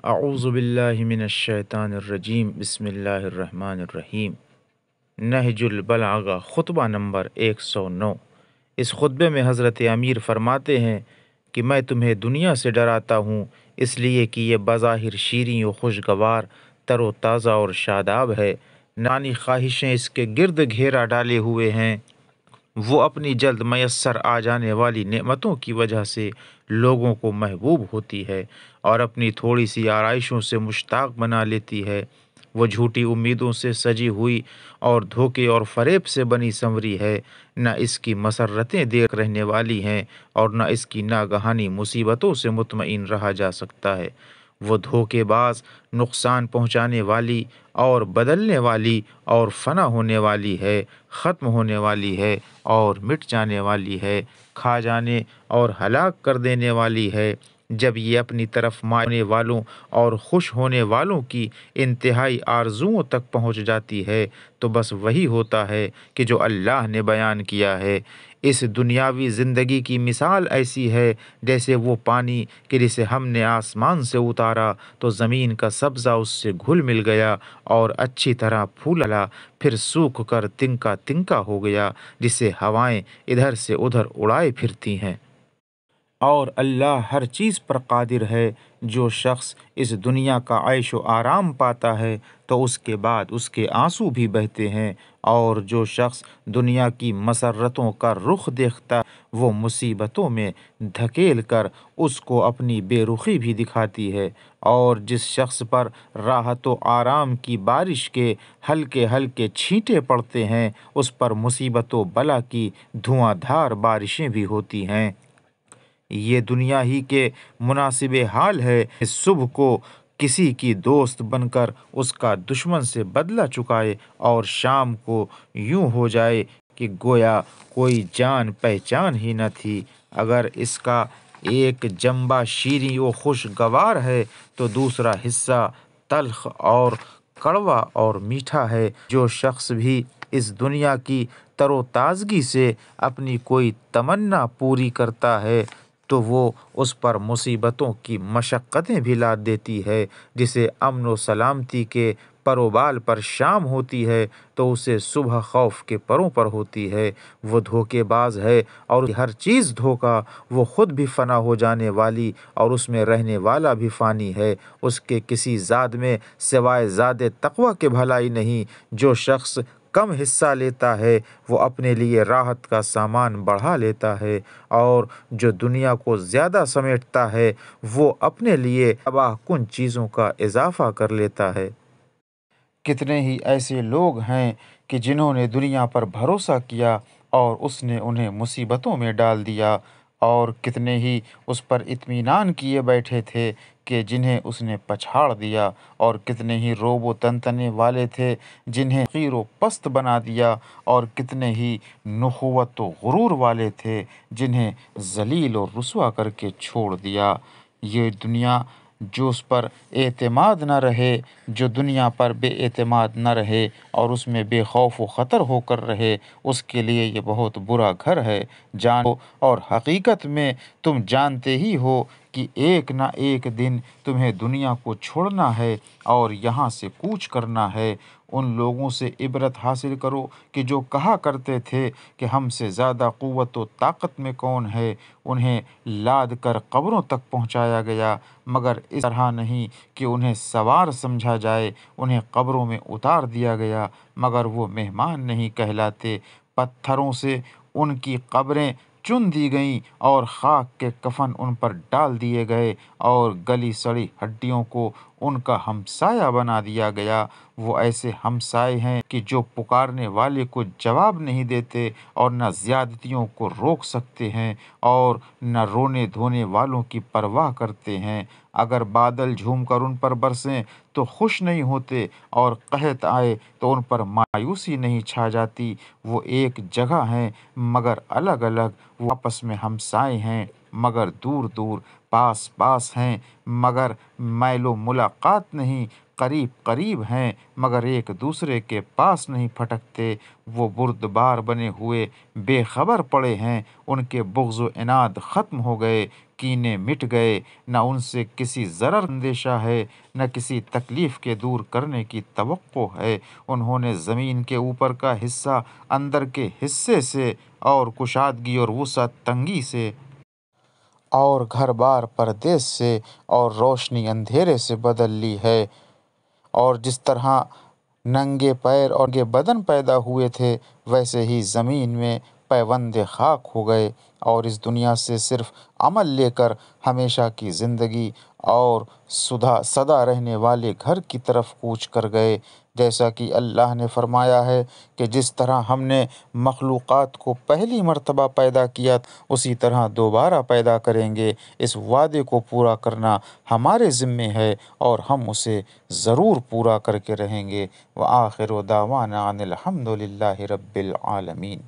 اعوذ باللہ من الشیطان الرجیم بسم اللہ الرحمن الرحیم۔ نہج البلاغہ خطبہ نمبر 109۔ اس خطبے میں حضرت امیر فرماتے ہیں کہ میں تمہیں دنیا سے ڈراتا ہوں اس لیے کہ یہ بظاہر شیریں و خوشگوار، تر و تازہ اور شاداب ہے، نانی خواہشیں اس کے گرد گھیرا ڈالے ہوئے ہیں۔ وہ اپنی جلد میسر آ جانے والی نعمتوں کی وجہ سے لوگوں کو محبوب ہوتی ہے اور اپنی تھوڑی سی آرائشوں سے مشتاق بنا لیتی ہے۔ وہ جھوٹی امیدوں سے سجی ہوئی اور دھوکے اور فریب سے بنی سنوری ہے، نہ اس کی مسرتیں دیر رہنے والی ہیں اور نہ اس کی ناگہانی مصیبتوں سے مطمئن رہا جا سکتا ہے۔ وہ دھوکے باز، نقصان پہنچانے والی اور بدلنے والی اور فنا ہونے والی ہے، ختم ہونے والی ہے اور مٹ جانے والی ہے، کھا جانے اور ہلاک کر دینے والی ہے۔ جب یہ اپنی طرف مائنے والوں اور خوش ہونے والوں کی انتہائی آرزوؤں تک پہنچ جاتی ہے تو بس وہی ہوتا ہے کہ جو اللہ نے بیان کیا ہے۔ اس دنیاوی زندگی کی مثال ایسی ہے جیسے وہ پانی کہ جسے ہم نے آسمان سے اتارا تو زمین کا سبزہ اس سے گھل مل گیا اور اچھی طرح پھولا، پھر سوکھ کر تنکا تنکا ہو گیا، جسے ہوائیں ادھر سے ادھر اڑائے پھرتی ہیں۔ اور اللہ ہر چیز پر قادر ہے۔ جو شخص اس دنیا کا عیش و آرام پاتا ہے تو اس کے بعد اس کے آنسو بھی بہتے ہیں، اور جو شخص دنیا کی مسرتوں کا رخ دیکھتا وہ مصیبتوں میں دھکیل کر اس کو اپنی بے رخی بھی دکھاتی ہے، اور جس شخص پر راحت و آرام کی بارش کے ہلکے ہلکے چھینٹے پڑتے ہیں اس پر مصیبت و بلا کی دھواں دھار بارشیں بھی ہوتی ہیں۔ یہ دنیا ہی کے مناسب حال ہے کہ صبح کو کسی کی دوست بن کر اس کا دشمن سے بدلہ چکائے اور شام کو یوں ہو جائے کہ گویا کوئی جان پہچان ہی نہ تھی۔ اگر اس کا ایک جنبہ شیریں و خوشگوار ہے تو دوسرا حصہ تلخ اور کڑوا اور میٹھا ہے۔ جو شخص بھی اس دنیا کی تر و تازگی سے اپنی کوئی تمنا پوری کرتا ہے تو وہ اس پر مصیبتوں کی مشقتیں بھی لاد دیتی ہے۔ جسے امن و سلامتی کے پروبال پر شام ہوتی ہے تو اسے صبح خوف کے پروں پر ہوتی ہے۔ وہ دھوکے باز ہے اور ہر چیز دھوکا، وہ خود بھی فنا ہو جانے والی اور اس میں رہنے والا بھی فانی ہے۔ اس کے کسی زاد میں سوائے زاد تقویٰ کے بھلائی نہیں۔ جو شخص کم حصہ لیتا ہے وہ اپنے لیے راحت کا سامان بڑھا لیتا ہے، اور جو دنیا کو زیادہ سمیٹتا ہے وہ اپنے لیے تباہ کن چیزوں کا اضافہ کر لیتا ہے۔ کتنے ہی ایسے لوگ ہیں کہ جنہوں نے دنیا پر بھروسہ کیا اور اس نے انہیں مصیبتوں میں ڈال دیا، اور کتنے ہی اس پر اطمینان کیے بیٹھے تھے کہ جنہیں اس نے پچھاڑ دیا، اور کتنے ہی روب و تنتنے والے تھے جنہیں حقیر و پست بنا دیا، اور کتنے ہی نخوت و غرور والے تھے جنہیں ذلیل و رسوا کر کے چھوڑ دیا۔ یہ دنیا جو اس پر اعتماد نہ رہے، جو دنیا پر بے اعتماد نہ رہے اور اس میں بے خوف و خطر ہو کر رہے، اس کے لیے یہ بہت برا گھر ہے۔ جانو، اور حقیقت میں تم جانتے ہی ہو کہ ایک نہ ایک دن تمہیں دنیا کو چھوڑنا ہے اور یہاں سے کوچ کرنا ہے۔ ان لوگوں سے عبرت حاصل کرو کہ جو کہا کرتے تھے کہ ہم سے زیادہ قوت و طاقت میں کون ہے۔ انہیں لاد کر قبروں تک پہنچایا گیا، مگر اس طرح نہیں کہ انہیں سوار سمجھا جائے۔ انہیں قبروں میں اتار دیا گیا مگر وہ مہمان نہیں کہلاتے۔ پتھروں سے ان کی قبریں چن دی گئیں اور خاک کے کفن ان پر ڈال دیے گئے، اور گلی سڑی ہڈیوں کو ان کا ہمسایہ بنا دیا گیا۔ وہ ایسے ہمسائے ہیں کہ جو پکارنے والے کو جواب نہیں دیتے اور نہ زیادتیوں کو روک سکتے ہیں اور نہ رونے دھونے والوں کی پرواہ کرتے ہیں۔ اگر بادل جھوم کر ان پر برسیں تو خوش نہیں ہوتے، اور قحط آئے تو ان پر مایوسی نہیں چھا جاتی۔ وہ ایک جگہ ہیں مگر الگ الگ، وہ آپس میں ہمسائے ہیں مگر دور دور، پاس پاس ہیں مگر میل و ملاقات نہیں، قریب قریب ہیں مگر ایک دوسرے کے پاس نہیں پھٹکتے۔ وہ بردبار بنے ہوئے بے خبر پڑے ہیں، ان کے بغض و عناد ختم ہو گئے، کینے مٹ گئے، نہ ان سے کسی ضرر اندیشہ ہے، نہ کسی تکلیف کے دور کرنے کی توقع ہے۔ انہوں نے زمین کے اوپر کا حصہ اندر کے حصے سے، اور کشادگی اور وسعت تنگی سے، اور گھر بار پردیس سے، اور روشنی اندھیرے سے بدل لی ہے۔ اور جس طرح ننگے پیر اور ننگے بدن پیدا ہوئے تھے، ویسے ہی زمین میں پیوند خاک ہو گئے، اور اس دنیا سے صرف عمل لے کر ہمیشہ کی زندگی اور سدا رہنے والے گھر کی طرف کوچ کر گئے۔ جیسا کہ اللہ نے فرمایا ہے کہ جس طرح ہم نے مخلوقات کو پہلی مرتبہ پیدا کیا، اسی طرح دوبارہ پیدا کریں گے۔ اس وعدے کو پورا کرنا ہمارے ذمے ہے، اور ہم اسے ضرور پورا کر کے رہیں گے۔ وآخر دعوانا ان الحمد للہ رب العالمین۔